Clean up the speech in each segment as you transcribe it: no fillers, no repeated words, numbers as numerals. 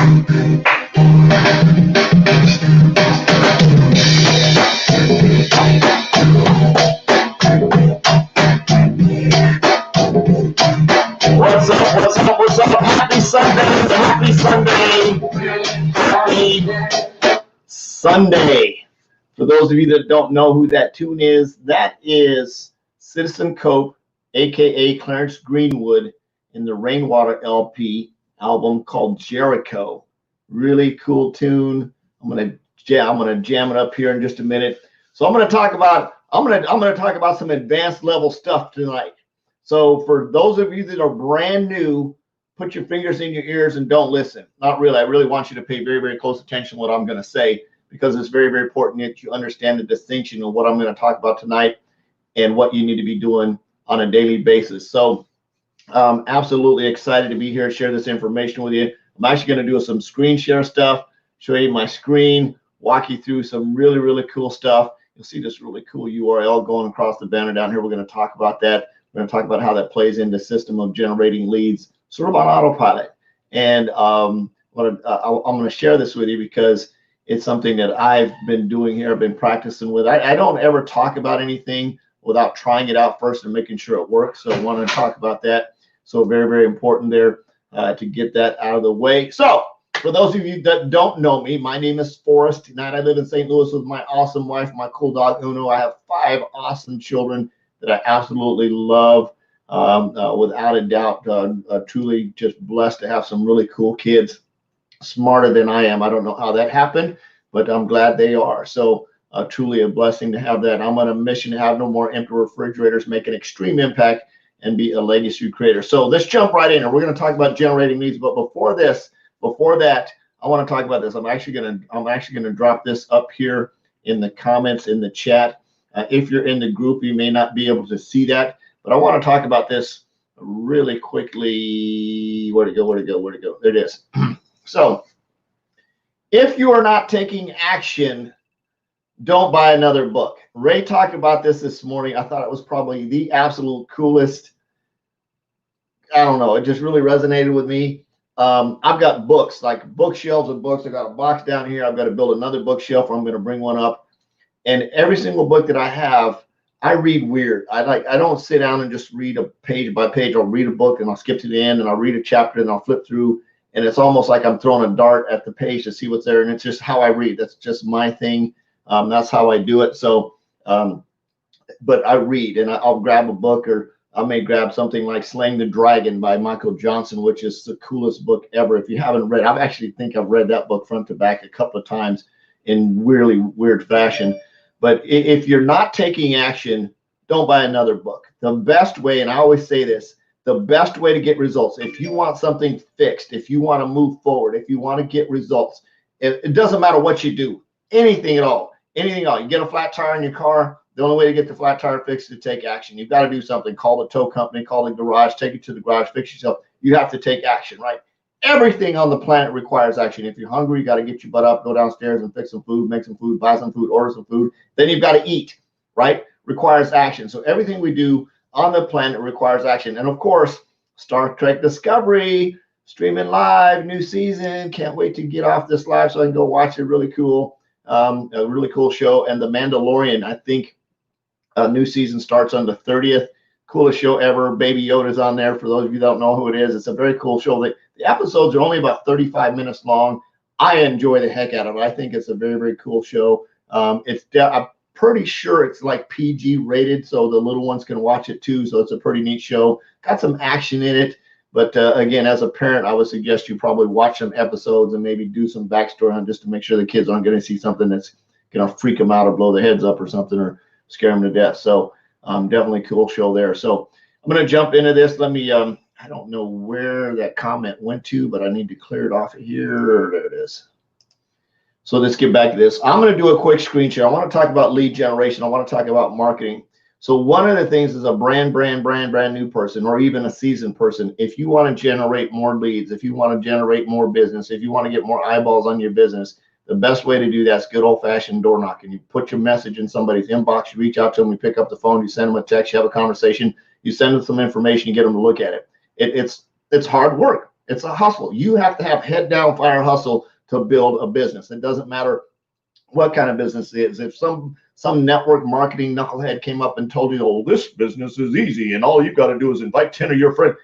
What's up, what's up, what's up? Happy Sunday, happy Sunday, happy Sunday. For those of you that don't know who that tune is, that is Citizen Cope, aka Clarence Greenwood, in the Rainwater LP album called Jericho. Really cool tune. I'm gonna jam it up here in just a minute. So I'm gonna talk about some advanced level stuff tonight. So for those of you that are brand new, put your fingers in your ears and don't listen. Not really. I really want you to pay very, very close attention to what I'm going to say, because it's very, very important that you understand the distinction of what I'm going to talk about tonight and what you need to be doing on a daily basis. So absolutely excited to be here, share this information with you. I'm actually going to do some screen share stuff, show you my screen, walk you through some really, really cool stuff. You'll see this really cool URL going across the banner down here. We're going to talk about that. We're going to talk about how that plays into the system of generating leads, sort of on autopilot. And I'm going to share this with you because it's something that I've been doing here. I've been practicing with. I don't ever talk about anything without trying it out first and making sure it works. So I want to talk about that. So very, very important there to get that out of the way. So for those of you that don't know me, my name is Forrest. Tonight I live in St. Louis with my awesome wife, my cool dog Uno. I have 5 awesome children that I absolutely love, without a doubt. Truly just blessed to have some really cool kids, smarter than I am. I don't know how that happened, but I'm glad they are. So truly a blessing to have that. I'm on a mission to have no more empty refrigerators, make an extreme impact, and be a legacy creator. So let's jump right in, and we're going to talk about generating leads. But before that, I want to talk about this. I'm actually going to drop this up here in the comments in the chat. If you're in the group, you may not be able to see that, but I want to talk about this really quickly. Where'd it go? There it is. So if you are not taking action, don't buy another book. Ray talked about this morning. I thought it was probably the absolute coolest. I don't know. It just really resonated with me. I've got books, like bookshelves of books. I got a box down here. I've got to build another bookshelf. I'm going to bring one up. And every single book that I have, I read weird. I don't sit down and just read a page by page. I'll read a book and I'll skip to the end and I'll read a chapter and I'll flip through. And it's almost like I'm throwing a dart at the page to see what's there. And it's just how I read. That's just my thing. That's how I do it. So, but I read, and I'll grab a book, or I may grab something like Slaying the Dragon by Michael Johnson, which is the coolest book ever. If you haven't read, I've read that book front to back a couple of times in really weird fashion. But if you're not taking action, don't buy another book. The best way, and I always say this, the best way to get results, if you want something fixed, if you want to move forward, if you want to get results, it doesn't matter what you do, anything at all, You get a flat tire in your car, the only way to get the flat tire fixed is to take action. You've got to do something. Call the tow company, call the garage, take it to the garage, fix yourself. You have to take action, right? Everything on the planet requires action. If you're hungry, you got to get your butt up, go downstairs and fix some food, make some food, buy some food, order some food. Then you've got to eat, right? Requires action. So everything we do on the planet requires action. And of course, Star Trek Discovery, streaming live, new season. Can't wait to get off this live so I can go watch it. Really cool, a really cool show. And The Mandalorian, I think new season starts on the 30th. Coolest show ever. Baby Yoda's on there. For those of you that don't know who it is, it's a very cool show. The episodes are only about 35 minutes long. I enjoy the heck out of it. I think it's a very, very cool show. I'm pretty sure it's like PG rated, so the little ones can watch it too. So it's a pretty neat show. Got some action in it. But again, as a parent, I would suggest you probably watch some episodes and maybe do some backstory on, just to make sure the kids aren't going to see something that's going to freak them out or blow their heads up or something, or scare them to death. So definitely cool show there. So I'm going to jump into this. Let me, I don't know where that comment went to, but I need to clear it off of here. There it is. So let's get back to this. I'm going to do a quick screen share. I want to talk about lead generation. I want to talk about marketing. So one of the things is a brand new person, or even a seasoned person. If you want to generate more leads, if you want to generate more business, if you want to get more eyeballs on your business, the best way to do that is good old-fashioned door knocking. You put your message in somebody's inbox, you reach out to them, you pick up the phone, you send them a text, you have a conversation, you send them some information, you get them to look at it. It's hard work. It's a hustle. You have to have head down fire hustle to build a business. It doesn't matter what kind of business it is. If some network marketing knucklehead came up and told you, oh, this business is easy and all you've got to do is invite 10 of your friends.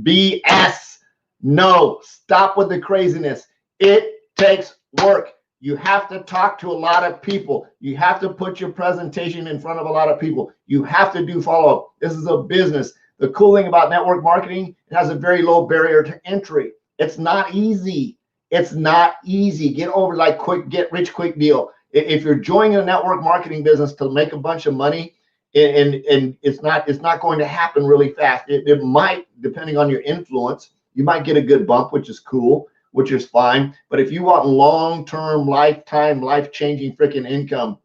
BS. No, stop with the craziness. It takes work. You have to talk to a lot of people. You have to put your presentation in front of a lot of people. You have to do follow-up. This is a business. The cool thing about network marketing, it has a very low barrier to entry. It's not easy. It's not easy. Get over like quick, get rich quick deal. If you're joining a network marketing business to make a bunch of money, and it's not going to happen really fast. It might, depending on your influence, you might get a good bump, which is cool, which is fine. But if you want long-term, lifetime, life-changing freaking income,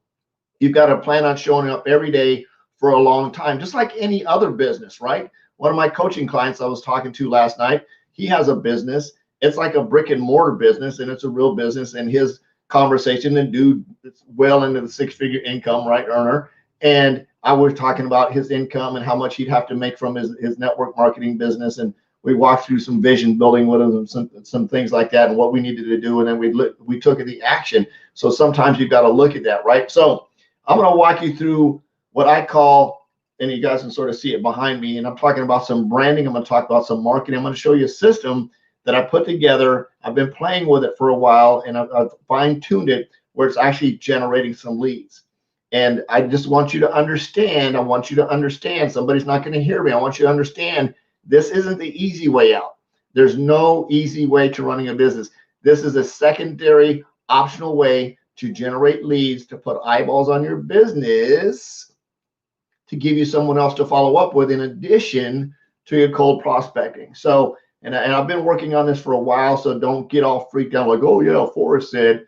you've got to plan on showing up every day for a long time, just like any other business, right? One of my coaching clients I was talking to last night, he has a business. It's like a brick and mortar business, and it's a real business. And his conversation, and dude, it's well into the six-figure income, right, earner. And I was talking about his income and how much he'd have to make from his network marketing business. And we walked through some vision building with him, some things like that, and what we needed to do. And then we took the action. So sometimes you've got to look at that, right? So I'm going to walk you through what I call, and you guys can sort of see it behind me. And I'm talking about some branding. I'm going to talk about some marketing. I'm going to show you a system that I put together. I've been playing with it for a while, and I've fine-tuned it where it's actually generating some leads. And I just want you to understand. I want you to understand. Somebody's not going to hear me. I want you to understand this isn't the easy way out. There's no easy way to running a business. This is a secondary, optional way to generate leads, to put eyeballs on your business, to give you someone else to follow up with in addition to your cold prospecting. So, and I've been working on this for a while, so don't get all freaked out like, oh yeah, Forrest said.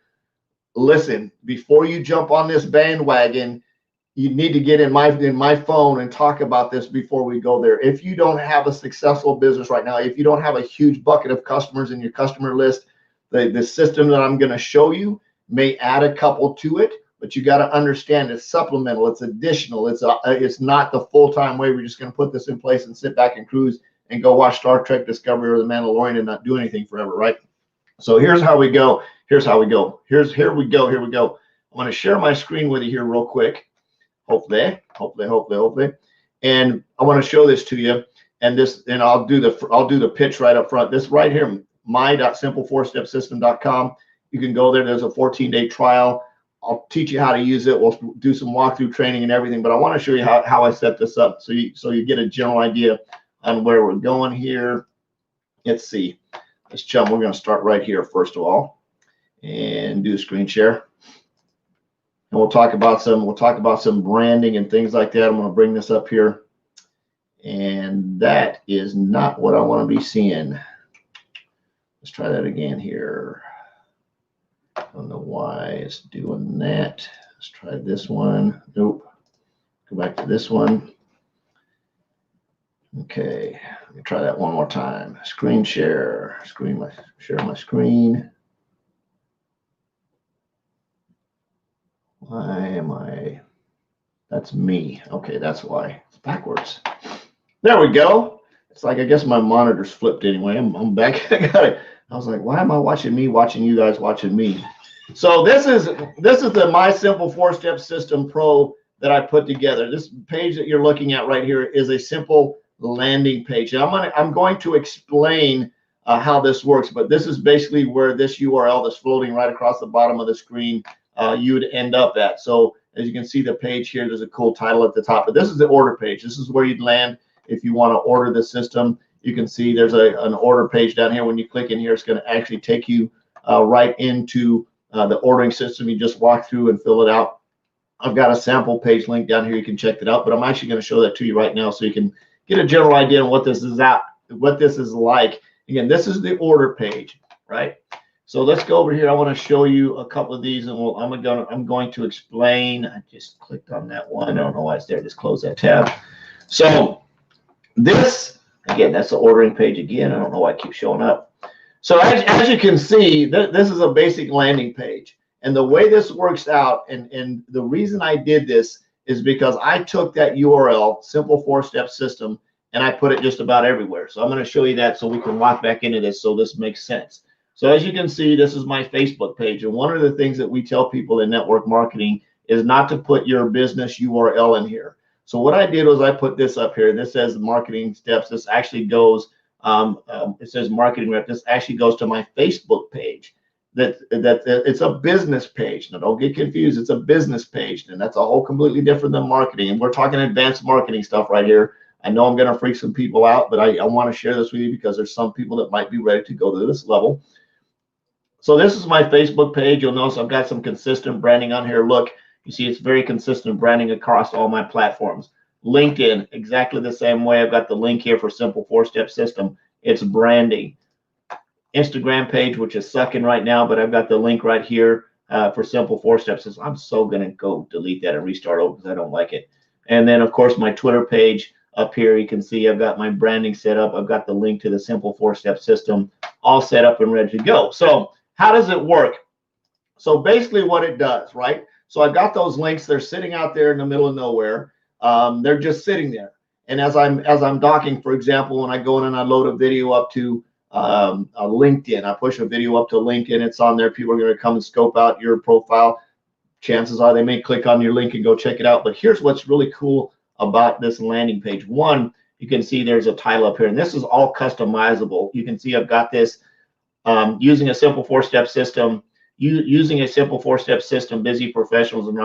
Listen, before you jump on this bandwagon, you need to get in my phone and talk about this before we go there. If you don't have a successful business right now, if you don't have a huge bucket of customers in your customer list, the system that I'm going to show you may add a couple to it, but you got to understand it's supplemental, it's additional, it's not the full-time way. We're just going to put this in place and sit back and cruise and go watch Star Trek Discovery or The Mandalorian and not do anything forever, right? So here's how we go. Here we go. I'm going to share my screen with you here real quick. Hopefully. And I want to show this to you. And I'll do the pitch right up front. This right here, my.simple4stepsystem.com. You can go there. There's a 14-day trial. I'll teach you how to use it. We'll do some walkthrough training and everything. But I want to show you how I set this up so you get a general idea on where we're going here. Let's see. Let's jump. We're going to start right here first of all, and do a screen share. And we'll talk about some branding and things like that. I'm going to bring this up here, and that is not what I want to be seeing. Let's try that again here. I don't know why it's doing that. Let's try this one. Nope. Go back to this one. Okay, let me try that one more time. Screen share. Share my screen. Why am I? That's me. Okay, that's why. It's backwards. There we go. It's like I guess my monitor's flipped anyway. I'm back. I got it. I was like, why am I watching me, watching you guys, watching me? So this is the My Simple 4-Step System Pro that I put together. This page that you're looking at right here is a simple landing page. And I'm going to explain how this works, but this is basically where this URL that's floating right across the bottom of the screen you would end up at. So as you can see the page here, there's a cool title at the top, but this is the order page. This is where you'd land if you want to order the system. You can see there's an order page down here. When you click in here, it's going to actually take you right into the ordering system. You just walk through and fill it out. I've got a sample page link down here. You can check it out, but I'm actually going to show that to you right now so you can get a general idea on what this is like. Again, this is the order page, right? So let's go over here. I want to show you a couple of these, and I'm going to explain. I just clicked on that one. I don't know why it's there. Just close that tab. So this, again, that's the ordering page again. I don't know why it keeps showing up. So as you can see, this is a basic landing page. And the way this works out, and the reason I did this is because I took that URL, Simple 4-Step System, and I put it just about everywhere. So I'm going to show you that so we can walk back into this so this makes sense. So as you can see, this is my Facebook page. And one of the things that we tell people in network marketing is not to put your business URL in here. So what I did was I put this up here. This says marketing steps. This actually goes, it says marketing rep. This actually goes to my Facebook page. It's a business page. Now don't get confused. It's a business page, and that's a whole completely different than marketing. And we're talking advanced marketing stuff right here. I know I'm going to freak some people out, but I want to share this with you because there's some people that might be ready to go to this level. So this is my Facebook page. You'll notice I've got some consistent branding on here. Look, you see it's very consistent branding across all my platforms. LinkedIn, exactly the same way. I've got the link here for Simple 4-Step System. It's branding. Instagram page, which is sucking right now, but I've got the link right here for Simple 4-Step System. I'm so going to go delete that and restart over because I don't like it. And then, of course, my Twitter page up here, you can see I've got my branding set up. I've got the link to the Simple 4-Step System all set up and ready to go. So how does it work? So basically what it does, right? So I've got those links. They're sitting out there in the middle of nowhere. They're just sitting there. And as I'm docking, for example, when I go in and I load a video up to LinkedIn, I push a video up to LinkedIn, it's on there. People are going to come and scope out your profile. Chances are they may click on your link and go check it out. But here's what's really cool about this landing page. One, you can see there's a title up here, and this is all customizable. You can see I've got this using a Simple 4-Step System. Using a Simple 4-Step System, busy professionals and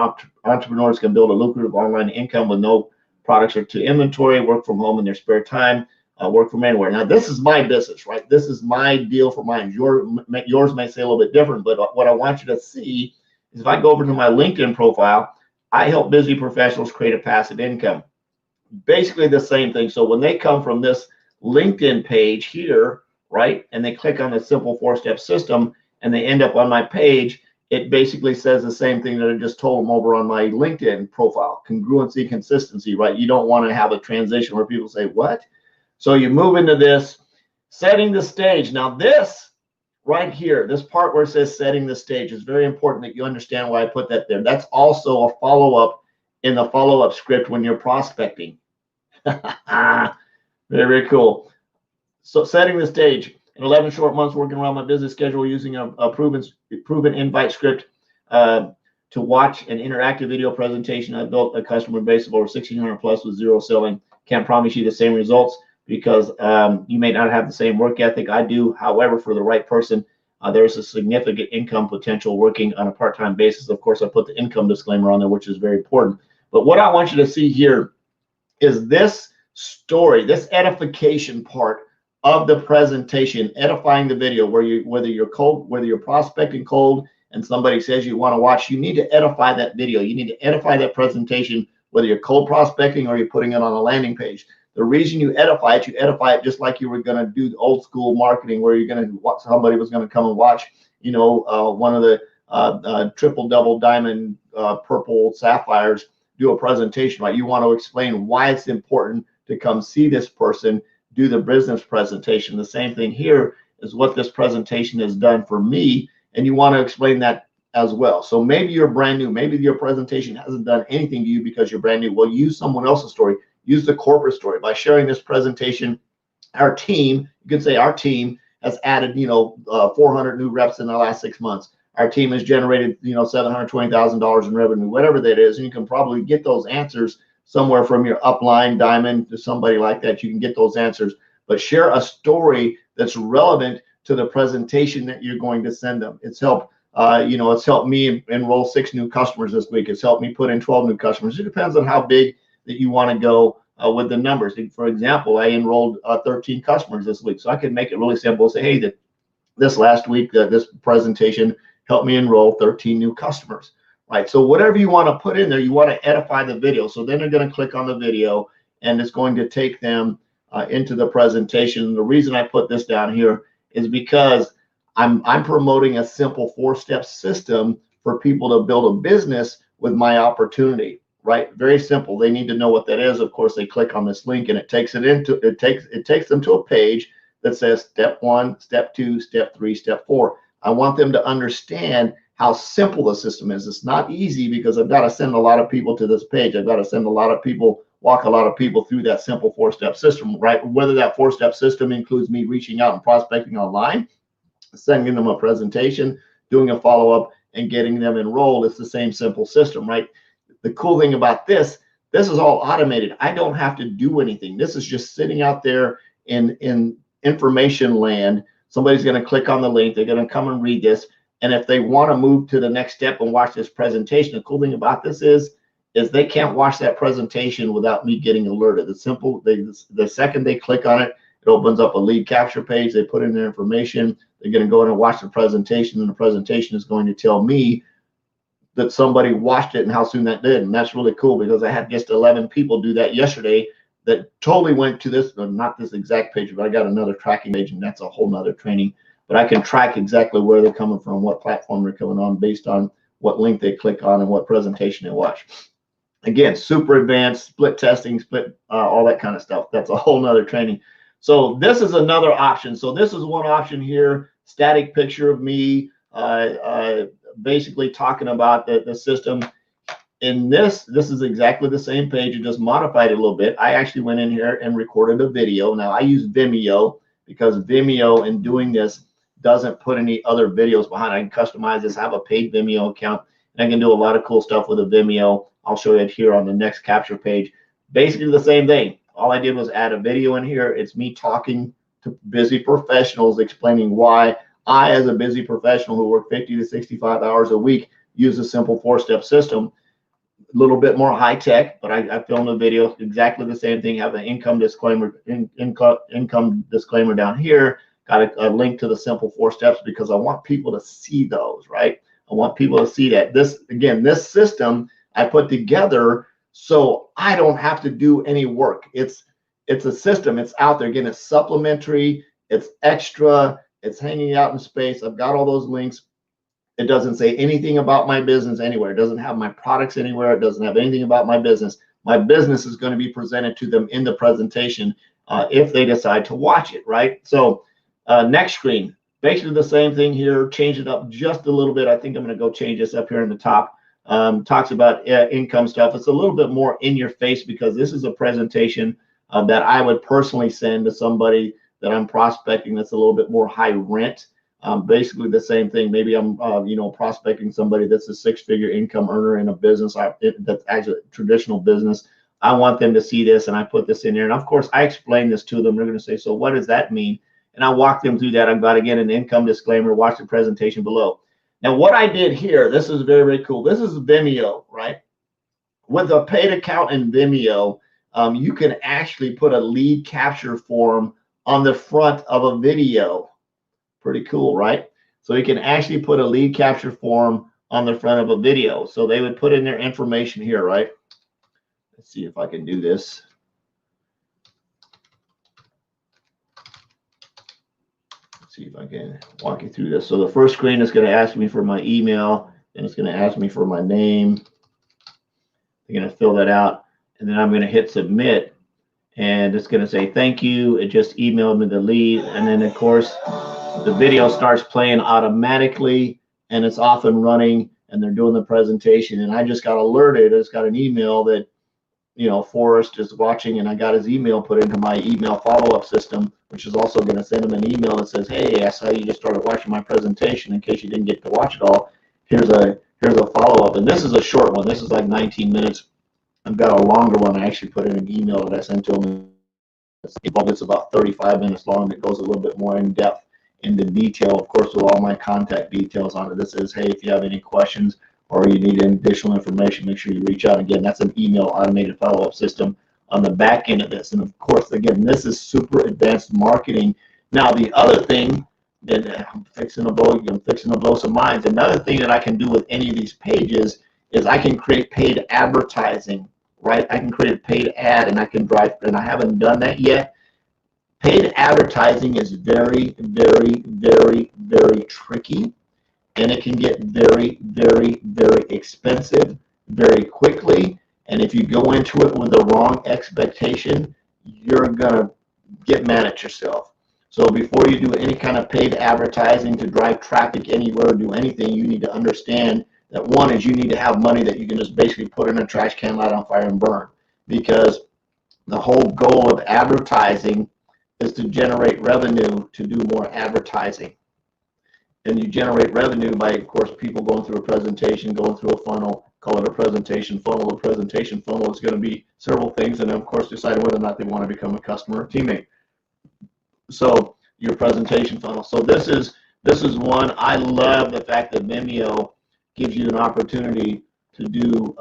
entrepreneurs can build a lucrative online income with no products or to inventory, work from home in their spare time, work from anywhere. Now, this is my business, right? This is my deal for mine. Yours may say a little bit different, but what I want you to see is if I go over to my LinkedIn profile, I help busy professionals create a passive income. Basically the same thing. So when they come from this LinkedIn page here, right, and they click on the Simple 4-Step System and they end up on my page, it basically says the same thing that I just told them over on my LinkedIn profile. Congruency, consistency, right? You don't want to have a transition where people say, what? So you move into this, setting the stage. Now this right here, this part where it says setting the stage is very important that you understand why I put that there. That's also a follow-up in the follow-up script when you're prospecting. Very, very cool. So setting the stage. In 11 short months working around my business schedule using a proven invite script to watch an interactive video presentation, I built a customer base of over 1,600 plus with zero selling. Can't promise you the same results because you may not have the same work ethic I do. However, for the right person, there's a significant income potential working on a part-time basis. Of course, I put the income disclaimer on there, which is very important. But what I want you to see here is this story, this edification part of the presentation, edifying the video, whether you're prospecting cold and somebody says you want to watch, you need to edify that video. You need to edify that presentation, whether you're cold prospecting or you're putting it on a landing page. The reason you edify it just like you were going to do old school marketing, where you're going to somebody was going to come and watch, one of the triple double diamond purple sapphires do a presentation, right? You want to explain why it's important to come see this person do the business presentation. The same thing here is what this presentation has done for me, and you want to explain that as well. So maybe you're brand new, maybe your presentation hasn't done anything to you because you're brand new. Well, use someone else's story. Use the corporate story. By sharing this presentation, our team, you could say our team has added 400 new reps in the last 6 months. Our team has generated $720,000 in revenue, whatever that is, and you can probably get those answers somewhere from your upline, diamond, to somebody like that. You can get those answers, but share a story that's relevant to the presentation that you're going to send them. It's helped, it's helped me enroll 6 new customers this week. It's helped me put in 12 new customers. It depends on how big that you want to go with the numbers. For example, I enrolled 13 customers this week, so I can make it really simple. Say, hey, this last week, this presentation helped me enroll 13 new customers. Right, so whatever you want to put in there, you want to edify the video. So then they're going to click on the video, and it's going to take them into the presentation. The reason I put this down here is because I'm promoting a simple 4-step system for people to build a business with my opportunity. Right, very simple. They need to know what that is. Of course, they click on this link, and it takes them to a page that says step 1, step 2, step 3, step 4. I want them to understand how simple the system is. It's not easy because I've got to send a lot of people to this page. I've got to send a lot of people walk a lot of people through that simple 4-step system, right? Whether that 4-step system includes me reaching out and prospecting online, sending them a presentation, doing a follow-up, and getting them enrolled. It's the same simple system, right? The cool thing about this is all automated. I don't have to do anything. This is just sitting out there in information land. Somebody's going to click on the link. They're going to come and read this. And if they want to move to the next step and watch this presentation, the cool thing about this is they can't watch that presentation without me getting alerted. It's simple. The second they click on it, it opens up a lead capture page. They put in their information. They're going to go in and watch the presentation, and the presentation is going to tell me that somebody watched it and how soon that did. And that's really cool, because I had just 11 people do that yesterday that totally went to this, not this exact page, but I got another tracking page, and that's a whole nother training. But I can track exactly where they're coming from, what platform they're coming on, based on what link they click on and what presentation they watch. Again, super advanced, split testing, all that kind of stuff. That's a whole nother training. So this is another option. So this is one option here, static picture of me, basically talking about the system. In this is exactly the same page. You just modified it a little bit. I actually went in here and recorded a video. Now I use Vimeo, because Vimeo, in doing this, doesn't put any other videos behind. I can customize this. I have a paid Vimeo account, and I can do a lot of cool stuff with a Vimeo. I'll show you it here on the next capture page. Basically the same thing. All I did was add a video in here. It's me talking to busy professionals, explaining why I, as a busy professional who work 50 to 65 hours a week, use a simple 4-step system. A little bit more high tech, but I filmed a video, exactly the same thing. Have an income disclaimer, income disclaimer down here. Got a link to the simple 4 steps, because I want people to see those, right? I want people to see that. This system I put together so I don't have to do any work. It's a system. It's out there. Again, it's supplementary. It's extra. It's hanging out in space. I've got all those links. It doesn't say anything about my business anywhere. It doesn't have my products anywhere. It doesn't have anything about my business. My business is going to be presented to them in the presentation if they decide to watch it, right? So next screen, basically the same thing here. Change it up just a little bit. I think I'm going to go change this up here in the top. Talks about income stuff. It's a little bit more in your face, because this is a presentation that I would personally send to somebody that I'm prospecting that's a little bit more high rent. Basically the same thing. Maybe I'm prospecting somebody that's a 6-figure income earner in a business that's actually a traditional business. I want them to see this, and I put this in there. And of course, I explain this to them. They're going to say, so what does that mean? And I walk them through that. I've got, again, an income disclaimer. Watch the presentation below. Now, what I did here, this is very, very cool. This is Vimeo, right? With a paid account in Vimeo, you can actually put a lead capture form on the front of a video. Pretty cool, right? So you can actually put a lead capture form on the front of a video. So they would put in their information here, right? Let's see if I can do this. Let's see if I can walk you through this. So the first screen is going to ask me for my email, and it's going to ask me for my name. I'm going to fill that out, and then I'm going to hit submit, and it's going to say thank you. It just emailed me the lead, and then of course the video starts playing automatically, and it's off and running, and they're doing the presentation. And I just got alerted. It's got an email that, Forrest is watching, and I got his email put into my email follow-up system, which is also going to send him an email that says, hey, I saw you just started watching my presentation. In case you didn't get to watch it all, here's a follow-up. And this is a short one. This is like 19 minutes. I've got a longer one. I actually put in an email that I sent to him. It's about 35 minutes long. It goes a little bit more in depth into detail, of course, with all my contact details on it. This says, hey, if you have any questions or you need additional information, make sure you reach out. Again, that's an email automated follow-up system on the back end of this. And of course, again, this is super advanced marketing. Now, the other thing that I'm fixing to blow some minds. Another thing that I can do with any of these pages is I can create paid advertising, right? I can create a paid ad, and I can drive, and I haven't done that yet. Paid advertising is very, very, very, very tricky, and it can get very, very, very expensive very quickly. And if you go into it with the wrong expectation, you're gonna get mad at yourself. So before you do any kind of paid advertising to drive traffic anywhere or do anything, you need to understand that one is you need to have money that you can just basically put in a trash can, light on fire, and burn. Because The whole goal of advertising is to generate revenue to do more advertising. And you generate revenue by, of course, people going through a presentation, going through a funnel, call it a presentation funnel. A presentation funnel is going to be several things, and then, of course, deciding whether or not they want to become a customer or teammate. So your presentation funnel. So this is one. I love the fact that Vimeo gives you an opportunity to do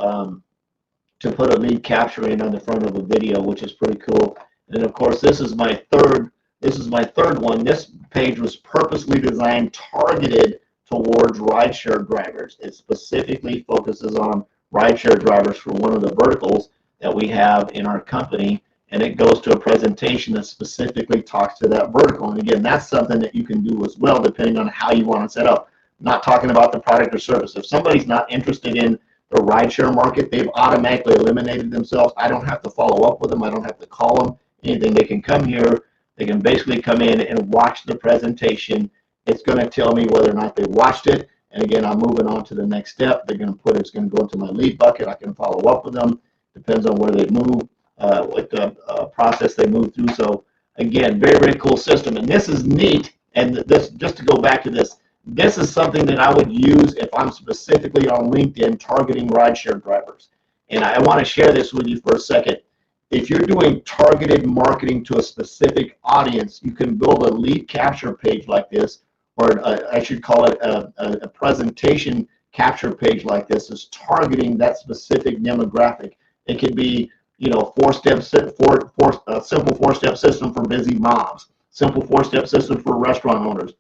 to put a lead capturing on the front of a video, which is pretty cool. And of course, this is my third one. This page was purposely designed, targeted towards rideshare drivers. It specifically focuses on rideshare drivers for one of the verticals that we have in our company, and it goes to a presentation that specifically talks to that vertical. And again, that's something that you can do as well, depending on how you want to set up. I'm not talking about the product or service. If somebody's not interested in the rideshare market, they've automatically eliminated themselves. I don't have to follow up with them. I don't have to call them. Anything. They can come here. They can basically come in and watch the presentation. It's going to tell me whether or not they watched it. And again, I'm moving on to the next step. They're going to put it's going to go into my lead bucket. I can follow up with them. Depends on where they move, what the process they move through. So again, very, very cool system. And this is neat. And this, just to go back to this, this is something that I would use if I'm specifically on LinkedIn targeting rideshare drivers. And I want to share this with you for a second. If you're doing targeted marketing to a specific audience, you can build a lead capture page like this, or I should call it a presentation capture page like this, is targeting that specific demographic. It could be, you know, simple four-step system for busy moms, simple four-step system for restaurant owners,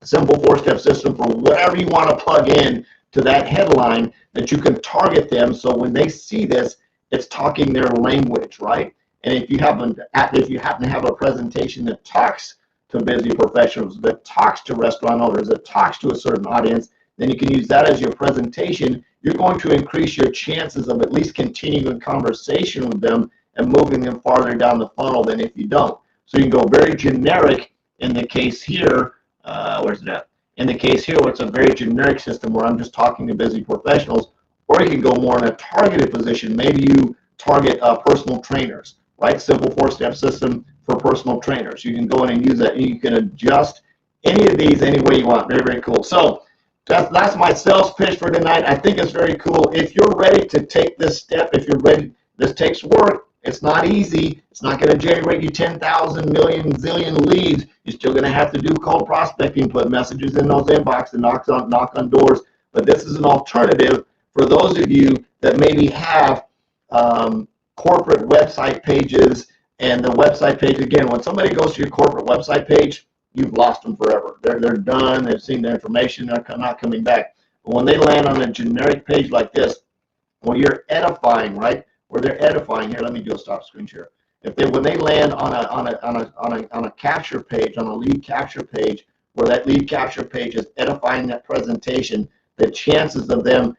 simple four-step system for whatever you want to plug in to that headline, that you can target them so when they see this, it's talking their language, right? And if you happen to have a presentation that talks to busy professionals, that talks to restaurant owners, that talks to a certain audience, then you can use that as your presentation. You're going to increase your chances of at least continuing a conversation with them and moving them farther down the funnel than if you don't. So you can go very generic in the case here. Where's it at? In the case here, where it's a very generic system where I'm just talking to busy professionals, or you can go more in a targeted position. Maybe you target personal trainers, right? Simple four-step system for personal trainers. You can go in and use that, and you can adjust any of these any way you want. Very, very cool. So that's my sales pitch for tonight. I think it's very cool. If you're ready to take this step, if you're ready, this takes work. It's not easy. It's not going to generate you 10,000 million zillion leads. You're still going to have to do cold prospecting, put messages in those inboxes, and knock on doors. But this is an alternative for those of you that maybe have corporate website pages, and the website page, again, when somebody goes to your corporate website page, you've lost them forever. They're done. They've seen the information. They're not coming back. But when they land on a generic page like this, where you're edifying, right? Where they're edifying here. Let me do a stop screen share. When they land on a capture page, on a lead capture page, where that lead capture page is edifying that presentation, the chances of them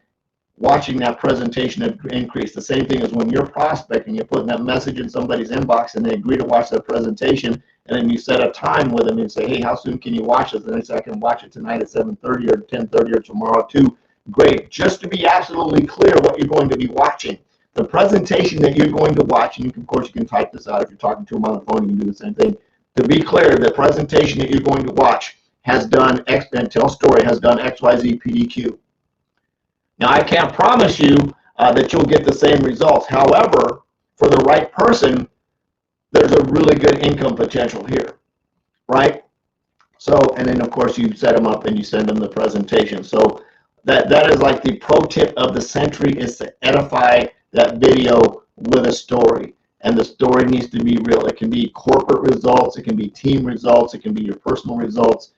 watching that presentation have increased. The same thing as when you're prospecting, you're putting that message in somebody's inbox and they agree to watch that presentation, and then you set a time with them and say, hey, how soon can you watch this? And they say, I can watch it tonight at 7:30 or 10:30 or tomorrow at 2. Great. Just to be absolutely clear what you're going to be watching. The presentation that you're going to watch, and of course you can type this out if you're talking to them on the phone, you can do the same thing. To be clear, the presentation that you're going to watch has done X, and tell story has done XYZ PDQ. Now, I can't promise you that you'll get the same results. However, for the right person, there's a really good income potential here, right? So, and then of course you set them up and you send them the presentation. So that is like the pro tip of the century, is to edify that video with a story. And the story needs to be real. It can be corporate results, it can be team results, it can be your personal results.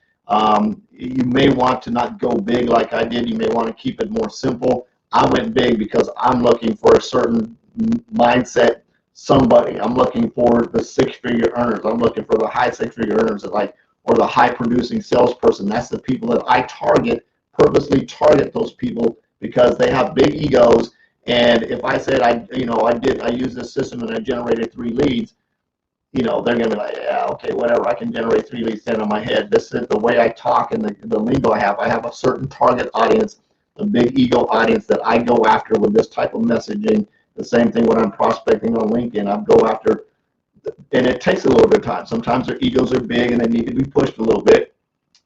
You may want to not go big like I did. You may want to keep it more simple. I went big because I'm looking for a certain mindset somebody. I'm looking for the six-figure earners. I'm looking for the high six-figure earners, or the high-producing salesperson. That's the people that I target, purposely target those people, because they have big egos. And if I said I used this system and I generated 3 leads, they're going to be like, yeah, okay, whatever. I can generate 3 leads in my head. This is the way I talk and the lingo I have. I have a certain target audience, a big ego audience that I go after with this type of messaging. The same thing when I'm prospecting on LinkedIn. I go after and it takes a little bit of time. Sometimes their egos are big and they need to be pushed a little bit.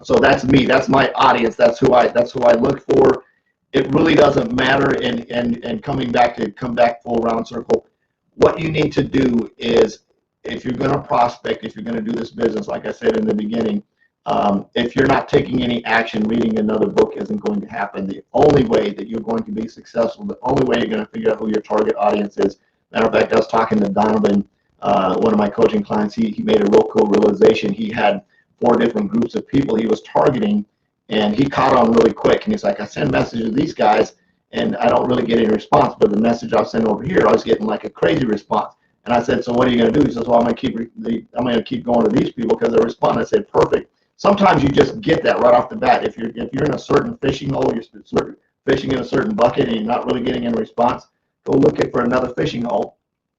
So that's me. That's my audience. That's who I look for. It really doesn't matter. And come back full round circle. What you need to do is, if you're going to prospect, if you're going to do this business, like I said in the beginning, if you're not taking any action, reading another book isn't going to happen. The only way that you're going to be successful, the only way you're going to figure out who your target audience is. Matter of fact, I was talking to Donovan, one of my coaching clients. He made a real cool realization. He had 4 different groups of people he was targeting, and he caught on really quick. And he's like, I send messages to these guys, and I don't really get any response. But the message I sent over here, I was getting like a crazy response. And I said, so what are you going to do? He says, well, I'm going to keep going to these people because they respond. I said, perfect. Sometimes you just get that right off the bat. If you're in a certain fishing hole, you're fishing in a certain bucket, and you're not really getting any response, go looking for another fishing hole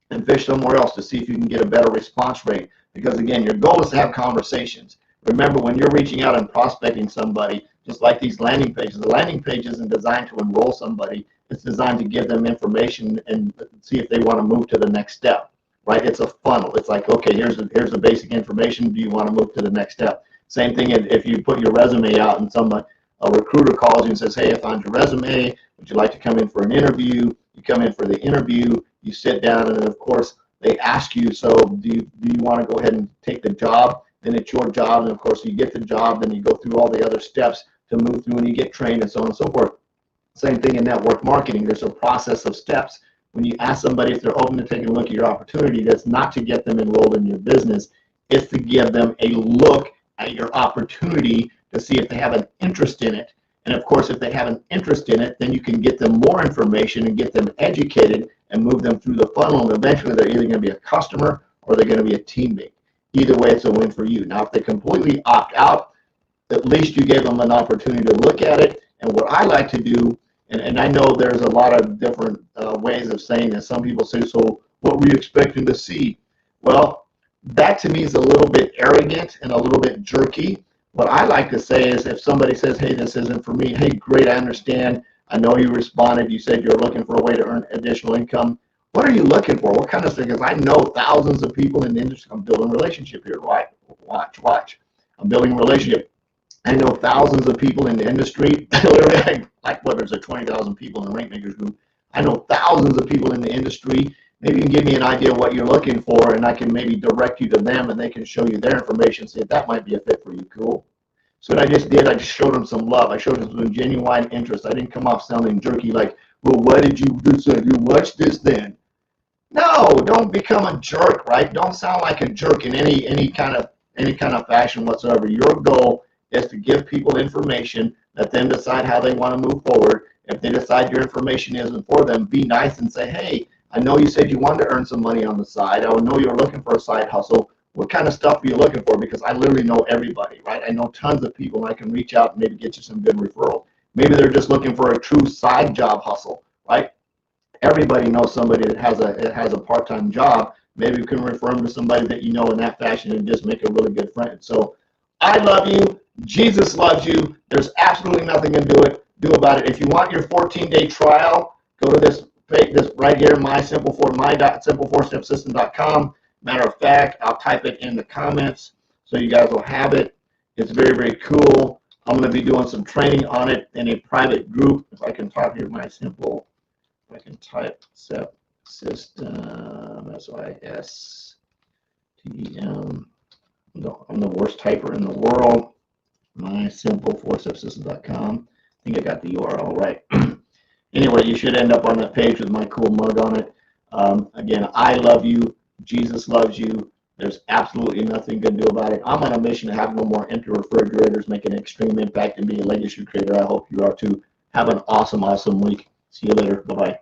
and fish somewhere else to see if you can get a better response rate. Because again, your goal is to have conversations. Remember, when you're reaching out and prospecting somebody, just like these landing pages, the landing page isn't designed to enroll somebody. It's designed to give them information and see if they want to move to the next step, right? It's a funnel. It's like, okay, here's the basic information. Do you want to move to the next step? Same thing if you put your resume out and a recruiter calls you and says, hey, I found your resume. Would you like to come in for an interview? You come in for the interview. You sit down, and then, of course, they ask you, so do you want to go ahead and take the job? Then it's your job, and of course you get the job, then you go through all the other steps to move through, and you get trained and so on and so forth. Same thing in network marketing. There's a process of steps. When you ask somebody if they're open to taking a look at your opportunity, that's not to get them enrolled in your business. It's to give them a look at your opportunity to see if they have an interest in it. And of course, if they have an interest in it, then you can get them more information and get them educated and move them through the funnel. And eventually they're either going to be a customer or they're going to be a teammate. Either way, it's a win for you. Now, if they completely opt out, at least you gave them an opportunity to look at it. And what I like to do, and I know there's a lot of different ways of saying this. Some people say, so what were you expecting to see? Well, that to me is a little bit arrogant and a little bit jerky. What I like to say is, if somebody says, hey, this isn't for me, hey, great, I understand. I know you responded. You said you're looking for a way to earn additional income. What are you looking for? What kind of thing? Because I know thousands of people in the industry. I'm building a relationship here. Right? Watch. I'm building a relationship. I know thousands of people in the industry. Like what? There's 20,000 people in the Rank Makers group. I know thousands of people in the industry. Maybe you can give me an idea of what you're looking for, and I can maybe direct you to them, and they can show you their information. See if that might be a fit for you. Cool. So what I just did, I just showed them some love. I showed them some genuine interest. I didn't come off sounding jerky like, well, why did you do so? You watch this then. No, don't become a jerk, right? Don't sound like a jerk in any kind of fashion whatsoever. Your goal is to give people information, let them decide how they want to move forward. If they decide your information isn't for them, be nice and say, hey, I know you said you wanted to earn some money on the side. I know you're looking for a side hustle. What kind of stuff are you looking for? Because I literally know everybody, right? I know tons of people, and I can reach out and maybe get you some good referrals. Maybe they're just looking for a true side job hustle, right? Everybody knows somebody that has a part-time job. Maybe you can refer them to somebody that you know in that fashion and just make a really good friend. So I love you. Jesus loves you. There's absolutely nothing to do about it. If you want your 14-day trial, go to this right here, my.simplefourstepsystem.com. Matter of fact, I'll type it in the comments so you guys will have it. It's very, very cool. I'm going to be doing some training on it in a private group. If I can type here, I can type SEP system, SYSTM. No, I'm the worst typer in the world. mysimple4stepsystem.com. I think I got the URL right. Anyway, you should end up on that page with my cool mug on it. Again, I love you. Jesus loves you. There's absolutely nothing you can do about it. I'm on a mission to have no more empty refrigerators, make an extreme impact, and be a legacy creator. I hope you are too. Have an awesome, awesome week. See you later. Bye-bye.